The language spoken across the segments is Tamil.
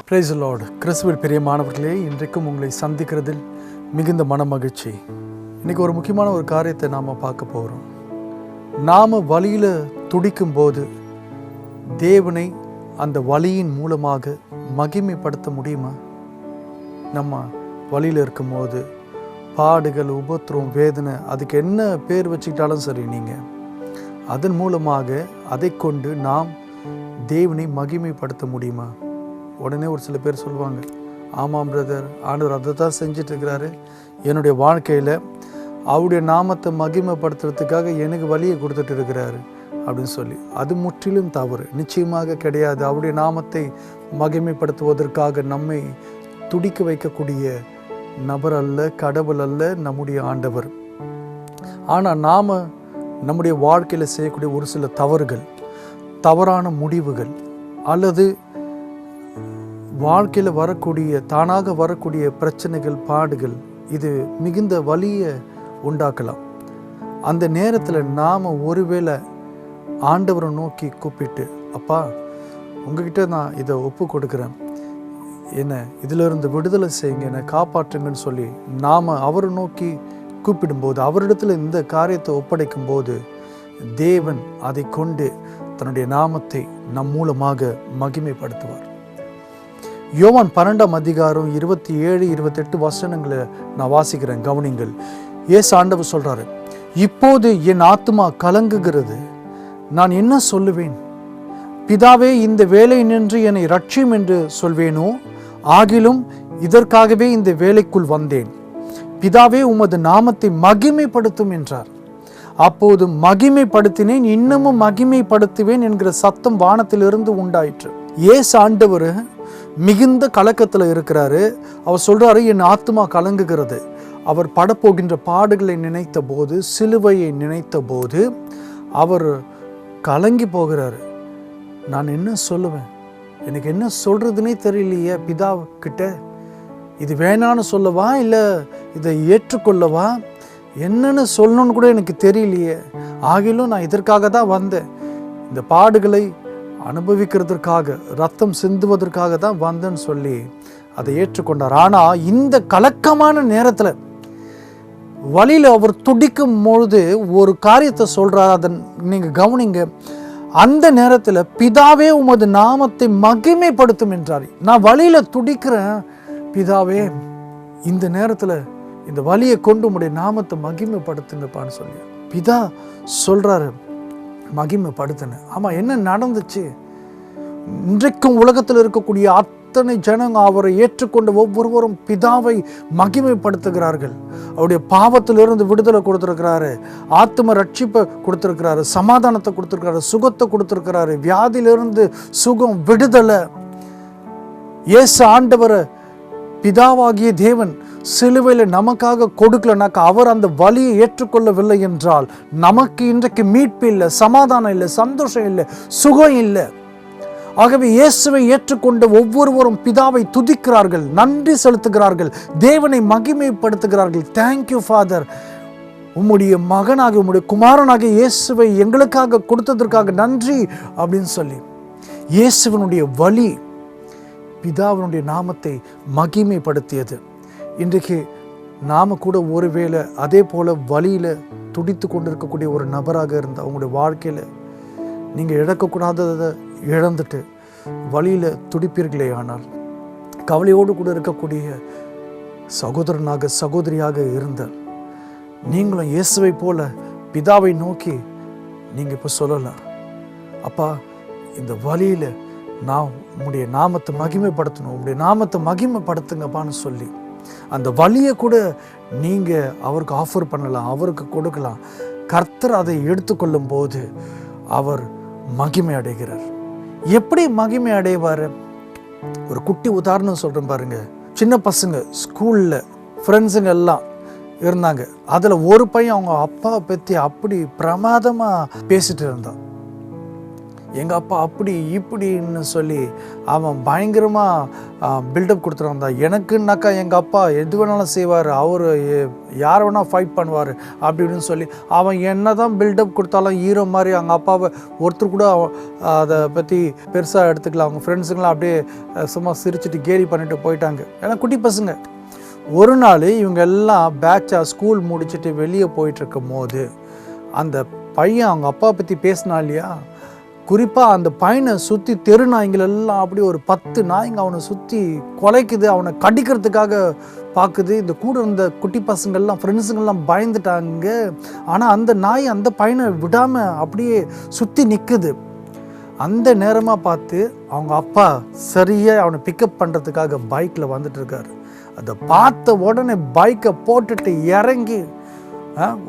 Praise the Lord. கிறிஸ்துவில் பிரியமானவர்களே, இன்றைக்கும் உங்களை சந்திக்கிறதில் மிகுந்த மனமகிழ்ச்சி. இன்றைக்கி ஒரு முக்கியமான ஒரு காரியத்தை நாம் பார்க்க போகிறோம். நாம் வழியில் துடிக்கும் போது தேவனை அந்த வழியின் மூலமாக மகிமைப்படுத்த முடியுமா? நம்ம வழியில் இருக்கும்போது பாடுகள், உபத்திரம், வேதனை, அதுக்கு என்ன பேர் வச்சுக்கிட்டாலும் சரி, நீங்கள் அதன் மூலமாக அதை கொண்டு நாம் தேவனை மகிமைப்படுத்த முடியுமா? உடனே ஒரு சில பேர் சொல்லுவாங்க, ஆமாம் பிரதர், ஆண்டவர் அதை தான் செஞ்சிட்ருக்கிறாரு, என்னுடைய வாழ்க்கையில் அவருடைய நாமத்தை மகிமைப்படுத்துறதுக்காக எனக்கு வழியை கொடுத்துட்டு இருக்கிறாரு அப்படின்னு சொல்லி. அது முற்றிலும் தவறு, நிச்சயமாக கிடையாது. அவருடைய நாமத்தை மகிமைப்படுத்துவதற்காக நம்மை துடிக்க வைக்கக்கூடிய நபர் அல்ல, கடவுள் அல்ல, நம்முடைய ஆண்டவர். ஆனால் நாம் நம்முடைய வாழ்க்கையில் செய்யக்கூடிய ஒரு சில தவறுகள், தவறான முடிவுகள், அல்லது வாழ்க்கையில் வரக்கூடிய தானாக வரக்கூடிய பிரச்சனைகள், பாடுகள், இது மிகுந்த வலியை உண்டாக்கலாம். அந்த நேரத்தில் நாம் ஒருவேளை ஆண்டவரை நோக்கி கூப்பிட்டு, அப்பா உங்ககிட்ட நான் இதை ஒப்பு கொடுக்குறேன், என்னை இதிலிருந்து விடுதலை செய்யுங்க, என்னை காப்பாற்றுங்கன்னு சொல்லி நாம் அவரை நோக்கி கூப்பிடும்போது, அவரிடத்தில் இந்த காரியத்தை ஒப்படைக்கும் போது தேவன் அதை கொண்டு தன்னுடைய நாமத்தை நம் மூலமாக மகிமைப்படுத்துவார். யோவான் 12ஆம் அதிகாரம் 27, 28 வசனங்களை நான் வாசிக்கிறேன், கவனிங்கள். இயேசு ஆண்டவர் சொல்றாரு, இப்போது என் ஆத்துமா கலங்குகிறது, நான் என்ன சொல்லுவேன்? பிதாவே, இந்த வேலை நின்று என்னை ரட்சியும் என்று சொல்வேனோ? ஆகிலும் இதற்காகவே இந்த வேலைக்குள் வந்தேன். பிதாவே, உமது நாமத்தை மகிமைப்படுத்தும் என்றார். அப்போது மகிமைப்படுத்தினேன், இன்னமும் மகிமைப்படுத்துவேன் என்கிற சத்தம் வானத்திலிருந்து உண்டாயிற்று. இயேசு ஆண்டவர் மிகுந்த கலக்கத்தில் இருக்கிறாரு. அவர் சொல்றாரு, என் ஆத்மா கலங்குகிறது. அவர் படப்போகின்ற பாடுகளை நினைத்த போது, சிலுவையை நினைத்த போது அவர் கலங்கி போகிறாரு. நான் என்ன சொல்லுவேன்? எனக்கு என்ன சொல்றதுன்னே தெரியலையே பிதா கிட்ட. இது வேணான்னு சொல்லவா, இல்லை இதை ஏற்றுக்கொள்ளவா, என்னன்னு சொல்லணும்னு கூட எனக்கு தெரியலையே. ஆகிலும் நான் இதற்காக தான் வந்தேன், இந்த பாடுகளை அனுபவிக்கிறதுக்காக, ரத்தம் சிந்துவதற்காக தான் வந்தேன்னு சொல்லி அதை ஏற்றுக்கொண்டார். ஆனால் இந்த கலக்கமான நேரத்தில் வழியில் அவர் துடிக்கும் பொழுது ஒரு காரியத்தை சொல்றார், அதை நீங்கள் கவனிங்க. அந்த நேரத்தில் பிதாவே, உமது நாமத்தை மகிமைப்படுத்தும் என்றார். நான் வழியில் துடிக்கிறேன், பிதாவே இந்த நேரத்தில் இந்த வழியை கொண்டு உம்முடைய நாமத்தை மகிமைப்படுத்துங்கப்பான்னு சொல்லி பிதா சொல்றாரு, மகிமைப்படுத்தின. ஆமாம், என்ன நடந்துச்சு? இன்றைக்கும் உலகத்தில் இருக்கக்கூடிய அத்தனை ஜனங்க அவரை ஏற்றுக்கொண்ட ஒவ்வொருவரும் பிதாவை மகிமைப்படுத்துகிறார்கள். அவருடைய பாவத்திலிருந்து விடுதலை கொடுத்துருக்கிறாரு, ஆத்ம ரட்சிப்பை கொடுத்துருக்கிறாரு, சமாதானத்தை கொடுத்துருக்கிறாரு, சுகத்தை கொடுத்துருக்கிறாரு, வியாதியிலிருந்து சுகம், விடுதலை. இயேசு ஆண்டவரை பிதாவாகிய தேவன் சிலுவையில் நமக்காக கொடுக்கலனாக்கா, அவர் அந்த வலியை ஏற்றுக்கொள்ளவில்லை என்றால் நமக்கு இன்றைக்கு மீட்பு இல்லை, சமாதானம் இல்லை, சந்தோஷம் இல்லை, சுகம் இல்லை. ஆகவே இயேசுவை ஏற்றுக்கொண்ட ஒவ்வொருவரும் பிதாவை துதிக்கிறார்கள், நன்றி செலுத்துகிறார்கள், தேவனை மகிமைப்படுத்துகிறார்கள். தேங்க்யூ ஃபாதர், உம்முடைய மகனாக, உம்முடைய குமாரனாக இயேசுவை எங்களுக்காக கொடுத்ததற்காக நன்றி அப்படின்னு சொல்லி இயேசுவனுடைய வலி பிதாவினுடைய நாமத்தை மகிமைப்படுத்தியது. இன்றைக்கு நாம் கூட ஒருவேளை அதே போல் வழியில் துடித்து கொண்டிருக்கக்கூடிய ஒரு நபராக இருந்தால், அவங்களுடைய வாழ்க்கையில் நீங்கள் இழக்கக்கூடாததை இழந்துட்டு வழியில் துடிப்பீர்களே, ஆனால் கவலையோடு கூட இருக்கக்கூடிய சகோதரனாக, சகோதரியாக இருந்தால் நீங்களும் இயேசுவை போல பிதாவை நோக்கி நீங்கள் இப்போ சொல்லலாம், அப்பா இந்த வழியில் நான் உம்முடைய நாமத்தை மகிமைப்படுத்தணும், உம்முடைய நாமத்தை மகிமைப்படுத்துங்கப்பான்னு சொல்லி அந்த வழியை கூட நீங்கள் அவருக்கு ஆஃபர் பண்ணலாம், அவருக்கு கொடுக்கலாம். கர்த்தர் அதை எடுத்துக்கொள்ளும் போது அவர் மகிமை அடைகிறார். எப்படி மகிமை அடைவார்? ஒரு குட்டி உதாரணம் சொல்கிறேன் பாருங்க. சின்ன பசங்க ஸ்கூலில் ஃப்ரெண்ட்ஸுங்க எல்லாம் இருந்தாங்க. அதில் ஒரு பையன் அவங்க அப்பா பற்றி அப்படி பிரமாதமாக பேசிட்டு இருந்தான். எங்கள் அப்பா அப்படி இப்படின்னு சொல்லி அவன் பயங்கரமாக பில்டப் கொடுத்துருந்தான். எனக்குன்னாக்கா எங்கள் அப்பா எது வேணாலும் செய்வார், அவர் யாரை வேணால் ஃபைட் பண்ணுவார் அப்படின்னு சொல்லி அவன் என்ன தான் பில்டப் கொடுத்தாலும் ஹீரோ மாதிரி அவங்க அப்பாவை ஒருத்தர் கூட அதை பற்றி பெருசாக எடுத்துக்கல. அவங்க ஃப்ரெண்ட்ஸுங்களாம் அப்படியே சும்மா சிரிச்சுட்டு கேலி பண்ணிட்டு போயிட்டாங்க. ஏன்னா குட்டி பசங்க. ஒரு நாள் இவங்க எல்லாம் பேட்சாக ஸ்கூல் முடிச்சுட்டு வெளியே போயிட்டுருக்கும் போது அந்த பையன் அவங்க அப்பா பற்றி பேசினா இல்லையா, குறிப்பாக அந்த பையனை சுற்றி தெரு நாய்ங்களெல்லாம் அப்படி ஒரு 10 நாய்ங்க அவனை சுற்றி குலைக்குது, அவனை கடிக்கிறதுக்காக பார்க்குது. இந்த கூட இருந்த குட்டி பசங்கள்லாம் ஃப்ரெண்ட்ஸுங்கள்லாம் பயந்துட்டாங்க. ஆனால் அந்த நாய் அந்த பையனை விடாமல் அப்படியே சுற்றி நிற்குது. அந்த நேரமாக பார்த்து அவங்க அப்பா சரியாக அவனை பிக்கப் பண்ணுறதுக்காக பைக்கில் வந்துட்டு இருக்காரு. அதை பார்த்த உடனே பைக்கை போட்டுட்டு இறங்கி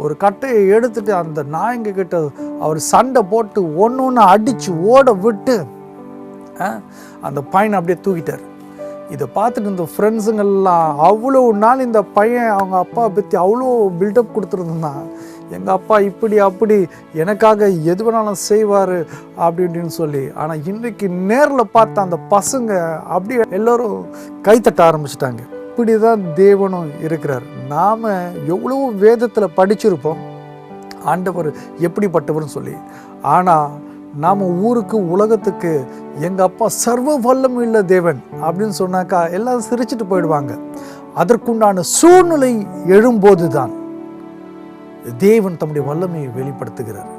ஒரு கட்டையை எடுத்துட்டு அந்த நாய்ங்க கிட்ட அவர் சண்டை போட்டு ஒன்று அடித்து ஓட விட்டு அந்த பையனை அப்படியே தூக்கிட்டார். இதை பார்த்துட்டு இந்த ஃப்ரெண்ட்ஸுங்கெல்லாம் அவ்வளோ நாள் இந்த பையன் அவங்க அப்பா பற்றி அவ்வளோ பில்டப் கொடுத்துருந்தான். எங்கள் அப்பா இப்படி அப்படி எனக்காக எது வேணாலும் செய்வார் அப்படின்னு சொல்லி. ஆனால் இன்றைக்கி நேரில் பார்த்த அந்த பசங்க அப்படியே எல்லோரும் கைத்தட்ட ஆரம்பிச்சிட்டாங்க. இப்படி தான் தேவனும் இருக்கிறார். நாம் எவ்வளோ வேதத்தில் படிச்சிருப்போம் ஆண்டவர் எப்படிப்பட்டவர்னு சொல்லி. ஆனால் நாம் ஊருக்கு உலகத்துக்கு எங்கள் அப்பா சர்வ வல்லமை உள்ள தேவன் அப்படின்னு சொன்னாக்கா எல்லாம் சிரிச்சிட்டு போயிடுவாங்க. அதற்குண்டான சூழ்நிலை எழும்போது தான் தேவன் தம்முடைய வல்லமையை வெளிப்படுத்துகிறார்.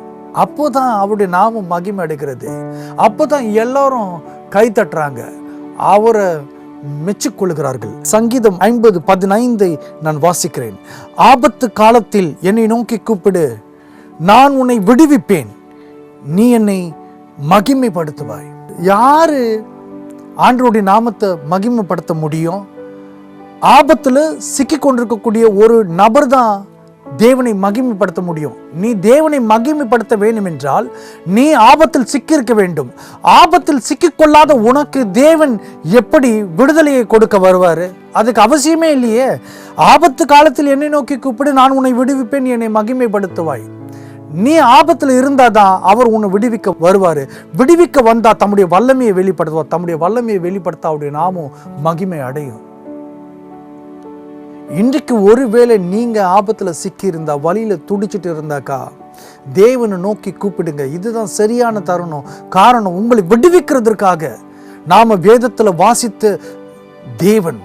அப்போதான் அவருடைய நாமம் மகிமை அடைகிறது. அப்போதான் எல்லாரும் கை தட்டுறாங்க, அவரை மெச்சிக்கொள்கிறார்கள். சங்கீதம் 50:15 நான் வாசிக்கிறேன். ஆபத்து காலத்தில் என்னை நோக்கி கூப்பிடு, நான் உன்னை விடுவிப்பேன், நீ என்னை மகிமைப்படுத்துவாய். யாரு ஆண்டவருடைய நாமத்தை மகிமைப்படுத்த முடியும்? ஆபத்தில் சிக்கி கொண்டிருக்கக்கூடிய ஒரு நபர் தான் தேவனை மகிமைப்படுத்த முடியும். நீ தேவனை மகிமைப்படுத்த வேண்டும் என்றால் நீ ஆபத்தில் சிக்கியிருக்க வேண்டும். ஆபத்தில் சிக்கிக்கொள்ளாத உனக்கு தேவன் எப்படி விடுதலையை கொடுக்க வருவார்? அதுக்கு அவசியமே இல்லையே. ஆபத்து காலத்தில் என்னை நோக்கி கூப்பிடு, நான் உன்னை விடுவிப்பேன், என்னை மகிமைப்படுத்துவாய். நீ ஆபத்தில் இருந்தாதான் அவர் உன்னை விடுவிக்க வருவார். விடுவிக்க வந்தா தம்முடைய வல்லமையை வெளிப்படுத்துவார். தம்முடைய வல்லமையை வெளிப்படுத்த அவருடைய நாமும் மகிமை அடையும். இன்றைக்கு ஒருவேளை நீங்கள் ஆபத்தில் சிக்கி இருந்தா, வழியில் துடிச்சிட்டு இருந்தாக்கா தேவனை நோக்கி கூப்பிடுங்க. இதுதான் சரியான தருணம். காரணம், உங்களை விடுவிக்கிறதுக்காக. நாம் வேதத்தில் வாசித்த தேவன்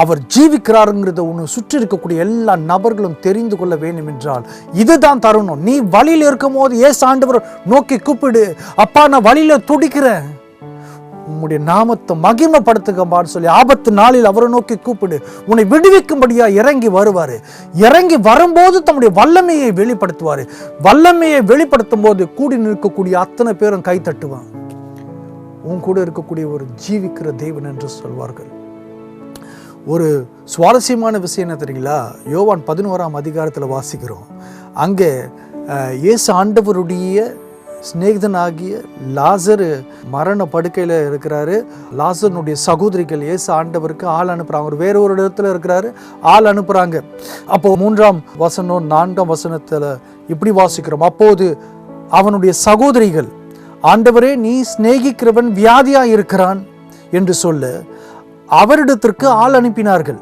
அவர் ஜீவிக்கிறாருங்கிறத உன்னை சுற்றி இருக்கக்கூடிய எல்லா நபர்களும் தெரிந்து கொள்ள வேண்டும் என்றால் இதுதான் தருணம். நீ வழியில் இருக்கும் போது ஏசு ஆண்டவர் நோக்கி கூப்பிடு, அப்பா நான் வழியில் துடிக்கிறேன், உம்முடைய நாமத்தை மகிமைப்படுத்துங்கப்பான்னு சொல்லி ஆபத்து நாளில் அவரை நோக்கி கூப்பிடு. உன்னை விடுவிக்கும்படியா இறங்கி வருவார். இறங்கி வரும்போது தம்முடைய வல்லமையை வெளிப்படுத்துவார். வல்லமையை வெளிப்படுத்தும் போது கூடி நிற்கக்கூடிய அத்தனை பேரும் கை தட்டுவான். உன் கூட இருக்கக்கூடிய ஒரு ஜீவிக்கிற தேவன் என்று சொல்வார்கள். ஒரு சுவாரஸ்யமான விஷயம் என்ன தெரியுங்களா? யோவான் 11ஆம் அதிகாரத்தில் வாசிக்கிறோம். அங்கே இயேசு ஆண்டவருடைய சிநேகிதனாகிய லாசரு மரண படுக்கையில் இருக்கிறாரு. லாசருடைய சகோதரிகள் இயேசு ஆண்டவருக்கு ஆள் அனுப்புகிறாங்க. அவர் வேற ஒரு இடத்துல இருக்கிறாரு, ஆள் அனுப்புகிறாங்க. அப்போ 3ஆம் வசனம் 4ஆம் வசனத்தில் இப்படி வாசிக்கிறோம். அப்போது அவனுடைய சகோதரிகள், ஆண்டவரே நீ சிநேகிக்கிறவன் வியாதியா இருக்கிறான் என்று சொல்ல அவரிடத்திற்கு ஆள் அனுப்பினார்கள்.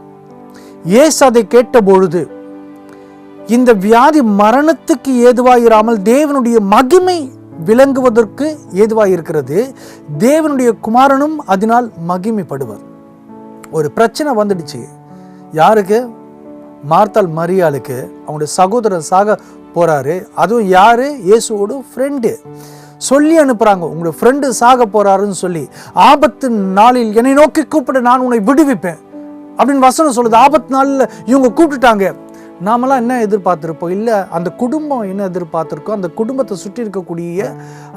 இயேசு அதை கேட்ட பொழுது, இந்த வியாதி மரணத்துக்கு ஏதுவாயிராமல் தேவனுடைய மகிமை விளங்குவதற்கு ஏதுவாயிருக்கிறது, தேவனுடைய குமாரனும் அதனால் மகிமைப்படுவார். ஒரு பிரச்சனை வந்துடுச்சு. யாருக்கு? மார்த்தாள் மரியாளுக்கு. அவனுடைய சகோதரன் சாக போறாரு. அதுவும் யாரு? இயேசுவோட ஃப்ரெண்டு. சொல்லி அனுப்புறாங்க, உங்களுடைய ஃப்ரெண்டு சாக போறாருன்னு சொல்லி. ஆபத்து நாளில் என்னை நோக்கி கூப்பிட, நான் உன்னை விடுவிப்பேன் அப்படின்னு வசனம் சொல்லுது. ஆபத்து நாளில் இவங்க கூப்பிட்டுட்டாங்க. நாமெல்லாம் என்ன எதிர்பார்த்துருப்போம்? இல்லை, அந்த குடும்பம் என்ன எதிர்பார்த்துருக்கோம்? அந்த குடும்பத்தை சுற்றி இருக்கக்கூடிய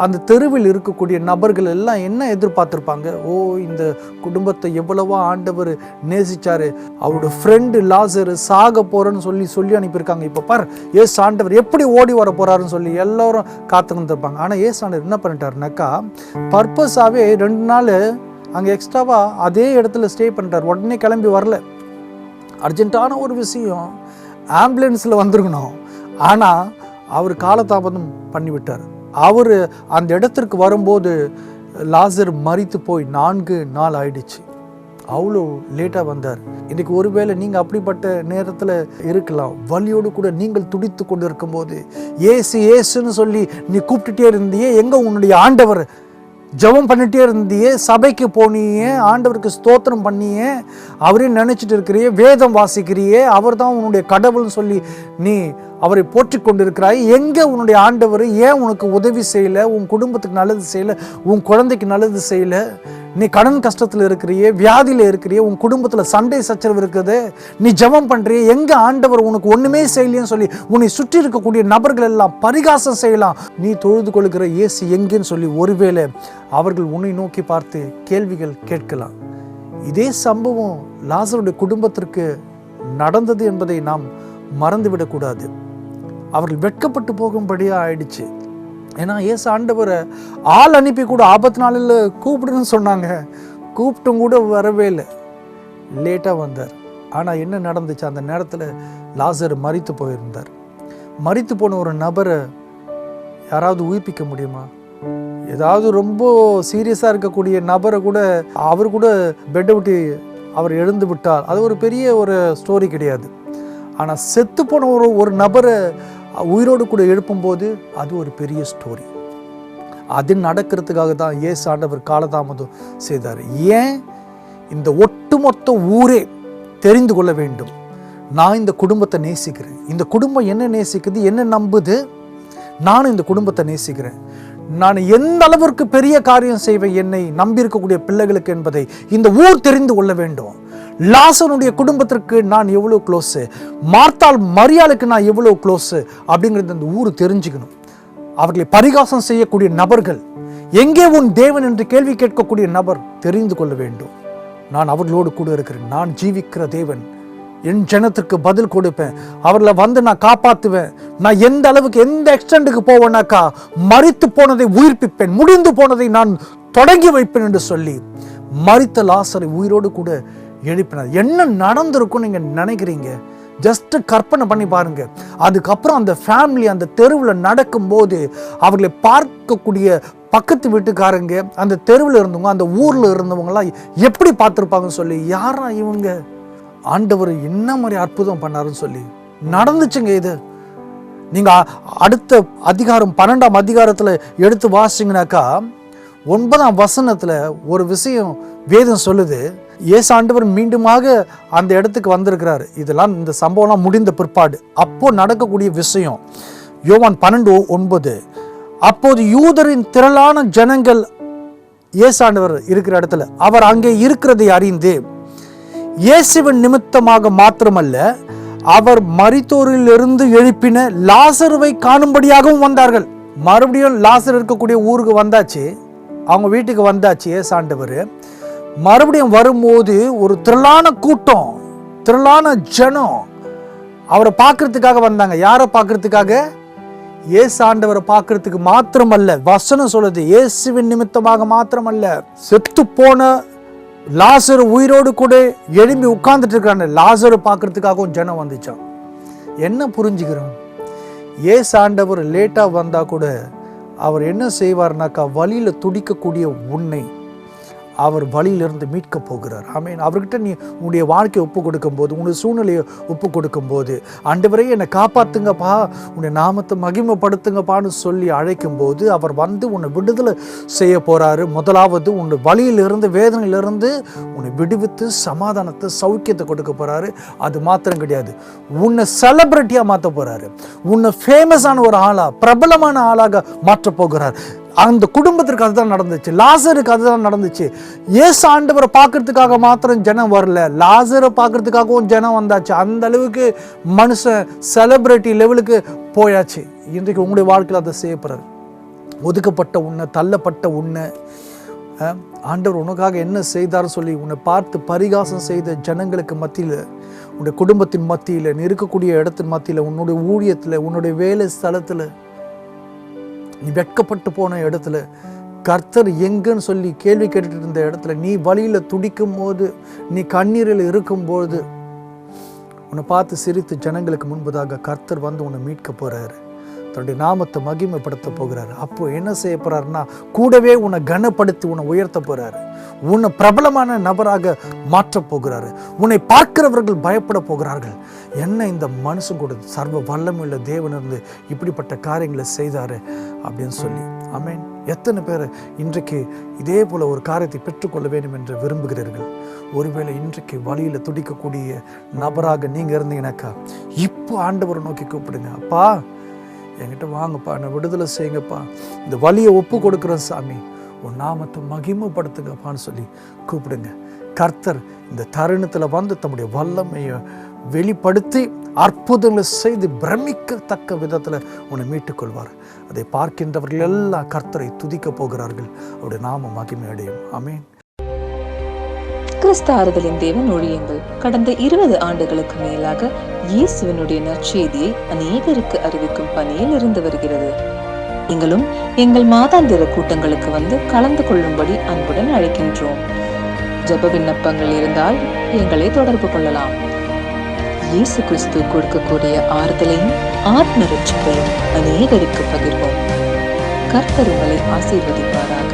அந்த தெருவில் இருக்கக்கூடிய நபர்கள் எல்லாம் என்ன எதிர்பார்த்துருப்பாங்க? ஓ, இந்த குடும்பத்தை எவ்வளவோ ஆண்டவர் நேசிச்சாரு, அவரோட ஃப்ரெண்டு லாசரு சாக போறேன்னு சொல்லி அனுப்பியிருக்காங்க. இப்போ பார், ஏசு ஆண்டவர் எப்படி ஓடி வர போறாருன்னு சொல்லி எல்லாரும் காத்துருந்துருப்பாங்க. ஆனால் ஏசு ஆண்டவர் என்ன பண்ணிட்டாருனாக்கா, பர்பஸாகவே 2 நாள் அங்கே எக்ஸ்ட்ராவாக அதே இடத்துல ஸ்டே பண்ணிட்டார். உடனே கிளம்பி வரல. அர்ஜென்ட்டான ஒரு விஷயம், ஆம்புலன்ஸில் வந்துருக்கணும். ஆனால் அவர் காலதாமதம் பண்ணிவிட்டார். அவர் அந்த இடத்திற்கு வரும்போது லாசர் மரித்து போய் 4 நாள் ஆயிடுச்சு. அவ்வளோ லேட்டாக வந்தார். இன்றைக்கி ஒருவேளை நீங்கள் அப்படிப்பட்ட நேரத்தில் இருக்கலாம். வலியோடு கூட நீங்கள் துடித்து கொண்டு இருக்கும்போது ஏசு ஏசுன்னு சொல்லி நீ கூப்பிட்டுட்டே இருந்தியே, எங்கே உன்னுடைய ஆண்டவர்? ஜெபம் பண்ணிகிட்டே இருந்தியே, சபைக்கு போனியே, ஆண்டவருக்கு ஸ்தோத்திரம் பண்ணியே, அவரே நினச்சிட்டு இருக்கிறியே, வேதம் வாசிக்கிறியே, அவர் தான் உன்னுடைய கடவுள்னு சொல்லி நீ அவரை போற்றி கொண்டு இருக்கிறாய். எங்கே உன்னுடைய ஆண்டவர்? ஏன் உனக்கு உதவி செய்யலை? உன் குடும்பத்துக்கு நல்லது செய்யலை, உன் குழந்தைக்கு நல்லது செய்யலை? நீ கடன் கஷ்டத்தில் இருக்கிறியே, வியாதியில் இருக்கிறியே, உன் குடும்பத்தில் சண்டை சச்சரவு இருக்குது, நீ ஜெபம் பண்ணுறியே, எங்கே ஆண்டவர் உனக்கு ஒன்றுமே செய்யலைன்னு சொல்லி உன்னை சுற்றி இருக்கக்கூடிய நபர்கள் எல்லாம் பரிகாசம் செய்யலாம். நீ தொழுது கொள்கிற இயேசு எங்கேன்னு சொல்லி ஒருவேளை அவர்கள் உன்னை நோக்கி பார்த்து கேள்விகள் கேட்கலாம். இதே சம்பவம் லாசருடைய குடும்பத்திற்கு நடந்தது என்பதை நாம் மறந்துவிடக்கூடாது. அவர்கள் வெட்கப்பட்டு போகும்படியாக ஆயிடுச்சு. ஏன்னா இயேசு ஆண்டவரை ஆள் அனுப்பி கூட ஆபத்து நாளில் கூப்பிடுன்னு சொன்னாங்க. கூப்பிட்டும் கூட வரவே இல்லை, லேட்டாக வந்தார். ஆனால் என்ன நடந்துச்சு? அந்த நேரத்தில் லாசர் மரித்து போயிருந்தார். மரித்து போன ஒரு நபரை யாராவது உயிர்ப்பிக்க முடியுமா? ஏதாவது ரொம்ப சீரியஸாக இருக்கக்கூடிய நபரை கூட அவர் கூட பெட்டை விட்டு அவர் எழுந்து விட்டால் அது ஒரு பெரிய ஒரு ஸ்டோரி கிடையாது. ஆனால் செத்து போன ஒரு நபரை உயிரோடு கூட எழுப்பும்போது அது ஒரு பெரிய ஸ்டோரி. அது நடக்கிறதுக்காக தான் இயேசு ஆண்டவர் காலதாமதம் செய்தார். ஏன்? இந்த ஒட்டுமொத்த ஊரே தெரிந்து கொள்ள வேண்டும், நான் இந்த குடும்பத்தை நேசிக்கிறேன், இந்த குடும்பம் என்ன நேசிக்குது, என்ன நம்புது, நானும் இந்த குடும்பத்தை நேசிக்கிறேன், நான் எந்த அளவிற்கு பெரிய காரியம் செய்வேன் என்னை நம்பி இருக்கக்கூடிய பிள்ளைகளுக்கு என்பதை இந்த ஊர் தெரிந்து கொள்ள வேண்டும். லாசருடைய குடும்பத்திற்கு நான் எவ்வளோ க்ளோஸு, மார்த்தாள் மரியாளுக்கு நான் எவ்வளோ க்ளோஸு அப்படிங்கிறது அந்த ஊர் தெரிஞ்சுக்கணும். அவர்களை பரிகாசம் செய்யக்கூடிய நபர்கள், எங்கே உன் தேவன் என்று கேள்வி கேட்கக்கூடிய நபர் தெரிந்து கொள்ள வேண்டும். நான் அவர்களோடு கூட இருக்கிறேன், நான் ஜீவிக்கிற தேவன், என் ஜனத்திற்கு பதில் கொடுப்பேன், அவர்களை வந்து நான் காப்பாற்றுவேன், நான் எந்த அளவுக்கு எந்த எக்ஸ்டெண்டுக்கு போவேனாக்கா மரித்து போனதை உயிர்ப்பிப்பேன், முடிந்து போனதை நான் தொடங்கி வைப்பேன் என்று சொல்லி மரித்த லாசரை உயிரோடு கூட எழுப்பினார். என்ன நடந்திருக்கும் நீங்க நினைக்கிறீங்க? ஜஸ்ட் கற்பனை பண்ணி பாருங்க. அதுக்கப்புறம் அந்த ஃபேமிலி அந்த தெருவில் நடக்கும்போது அவர்களை பார்க்கக்கூடிய பக்கத்து வீட்டுக்காரங்க, அந்த தெருவில் இருந்தவங்க, அந்த ஊரில் இருந்தவங்கலாம் எப்படி பார்த்துருப்பாங்கன்னு சொல்லி, யாரா இவங்க, ஆண்டவர் என்ன மாதிரி அற்புதம் பண்ணாருன்னு சொல்லி நடந்துச்சுங்க. இது நீங்க அடுத்த அதிகாரம் 12ஆம் அதிகாரத்தில் எடுத்து வாசிங்கனாக்கா 9ஆம் வசனத்தில் ஒரு விஷயம் வேதம் சொல்லுது. இயேசு ஆண்டவர் மீண்டுமாக அந்த இடத்துக்கு வந்திருக்கிறாரு. இதெல்லாம் இந்த சம்பவம்லாம் முடிந்த பிற்பாடு அப்போ நடக்கக்கூடிய விஷயம். யோவான் 12:9. அப்போது யூதரின் திரளான ஜனங்கள் இயேசு ஆண்டவர் இருக்கிற இடத்துல அவர் அங்கே இருக்கிறதை அறிந்து இயேசுவின் நிமித்தமாக மாத்திரமல்ல அவர் மரித்தோரிலிருந்து எழுப்பின லாசருவை காணும்படியாகவும் வந்தார்கள். மறுபடியும் லாசர் இருக்கக்கூடிய ஊருக்கு வந்தாச்சு, அவங்க வீட்டுக்கு வந்தாச்சு இயேசு ஆண்டவர். மறுபடியும் வரும்போது ஒரு திரளான கூட்டம், திரளான ஜனம் அவரை பார்க்கறதுக்காக வந்தாங்க. யாரை பார்க்கறதுக்காக? இயேசு ஆண்டவரை பார்க்கறதுக்கு மாத்திரமல்ல, வசனம் சொல்லுது இயேசுவின் நிமித்தமாக மாத்திரமல்ல, செத்து போன லாசர் உயிரோடு கூட எழும்பி உட்கார்ந்துட்டு இருக்காங்க, லாசரை பார்க்கறதுக்காகவும் ஜனம் வந்துச்சான். என்ன புரிஞ்சுக்கிறோம்? இயேசு ஆண்டவர் லேட்டாக வந்தா கூட அவர் என்ன செய்வார்னாக்கா, வழியில் துடிக்கக்கூடிய உன்னை அவர் வழியிலிருந்து மீட்க போகிறார். ஆமீன். அவர்கிட்ட நீ உன்னுடைய வாழ்க்கையை ஒப்பு கொடுக்கும் போது, உன்னுடைய சூழ்நிலையை ஒப்பு கொடுக்கும் போது, ஆண்டவரே என்னை காப்பாத்துங்கப்பா, உன்னுடைய நாமத்தை மகிமைப்படுத்துங்கப்பான்னு சொல்லி அழைக்கும் போது அவர் வந்து உன்னை விடுதலை செய்ய போறாரு. முதலாவது உன்னை வழியிலிருந்து, வேதனையிலிருந்து உன்னை விடுவித்து சமாதானத்தை, சௌக்கியத்தை கொடுக்க போறாரு. அது மாத்திரம் கிடையாது, உன்னை செலிபிரிட்டியா மாற்ற போறாரு, உன்னை ஃபேமஸான ஒரு ஆளா, பிரபலமான ஆளாக மாற்ற போகிறார். அந்த குடும்பத்திற்கு அதுதான் நடந்துச்சு, லாசருக்கு அதுதான் நடந்துச்சு. இயேசு ஆண்டவரை பார்க்கறதுக்காக மாத்திரம் ஜனம் வரல, லாசரை பார்க்கறதுக்காகவும் ஜனம் வந்தாச்சு. அந்த அளவுக்கு மனுஷன் செலிபிரிட்டி லெவலுக்கு போயாச்சு. இன்றைக்கு உங்களுடைய வாழ்க்கையில் அதை செய்யப்படுறாரு. ஒதுக்கப்பட்ட உன்னை, தள்ளப்பட்ட உன்னை ஆண்டவர் உனக்காக என்ன செய்தார் சொல்லி உன்னை பார்த்து பரிகாசம் செய்த ஜனங்களுக்கு மத்தியில், உன்னுடைய குடும்பத்தின் மத்தியில், நீ இருக்கக்கூடிய இடத்தின் மத்தியில், உன்னுடைய ஊழியத்தில், உன்னுடைய வேலை ஸ்தலத்தில், நீ வெட்கப்பட்டு போன இடத்துல, கர்த்தர் எங்கன்னு சொல்லி கேள்வி கேட்டுட்டு இருந்த இடத்துல, நீ வழியில் துடிக்கும் போது, நீ கண்ணீரில் இருக்கும்போது உன்னை பார்த்து சிரித்து ஜனங்களுக்கு முன்பதாக கர்த்தர் வந்து உன்னை மீட்க போறாரு. தன்னுடைய நாமத்தை மகிமைப்படுத்த போகிறாரு. அப்போ என்ன செய்ய போறாருன்னா, கூடவே உன்னை கனப்படுத்தி உன்னை உயர்த்த போறாரு. உன்னை பிரபலமான நபராக மாற்றப் போகிறாரு. உன்னை பார்க்கிறவர்கள் பயப்பட போகிறார்கள். என்ன இந்த மனுஷன் கூட சர்வ வல்லமையுள்ள தேவன் இருந்து இப்படிப்பட்ட காரியங்களை செய்தாரு அப்படின்னு சொல்லி. ஆமென். எத்தனை பேர் இன்றைக்கு இதே போல ஒரு காரியத்தை பெற்றுக்கொள்ள வேண்டும் என்று விரும்புகிறீர்கள்? ஒருவேளை இன்றைக்கு வழியில் துடிக்கக்கூடிய நபராக நீங்கள் இருந்தீங்கன்னாக்கா, இப்போ ஆண்டவரை நோக்கி கூப்பிடுங்க. அப்பா, என்கிட்ட வாங்கப்பா, என்னை விடுதலை செய்யுங்கப்பா, இந்த வழியை ஒப்பு கொடுக்குறேன் சாமி, உன் நாமத்தை மகிமைப்படுத்துங்கப்பான்னு சொல்லி கூப்பிடுங்க. கர்த்தர் இந்த தருணத்தில் வந்து தம்முடைய வல்லமையை வெளிப்படுத்தி அற்புதங்களை செய்து பிரமிக்கத்தக்க விதத்தில் உன்னை மீட்டுக்கொள்வார். அதை பார்க்கின்றவர்கள் எல்லாம் கர்த்தரை துதிக்க போகிறார்கள். அவருடைய நாம மகிமை அடையும். ஆமென். கிறிஸ்து ஆறுதலின் தேவன் ஊழியங்கள் கடந்த 20 ஆண்டுகளுக்கு மேலாக இயேசுவினுடைய நற்செய்தியை அநேகருக்கு அறிவிக்கும் பணியில் இருந்து வருகிறது. நீங்களும் எங்கள் மாதாந்திர கூட்டங்களுக்கு வந்து கலந்து கொள்ளும்படி அன்புடன் அழைக்கின்றோம். ஜெப விண்ணப்பங்கள் இருந்தால் எங்களை தொடர்பு கொள்ளலாம். இயேசு கிறிஸ்து கொடுக்கக்கூடிய ஆறுதலையும் ஆத்ம ரட்சிப்பையும் அநேகருக்கு பகிர்வோம். கர்த்தர் உங்களை ஆசீர்வதிப்பாராக.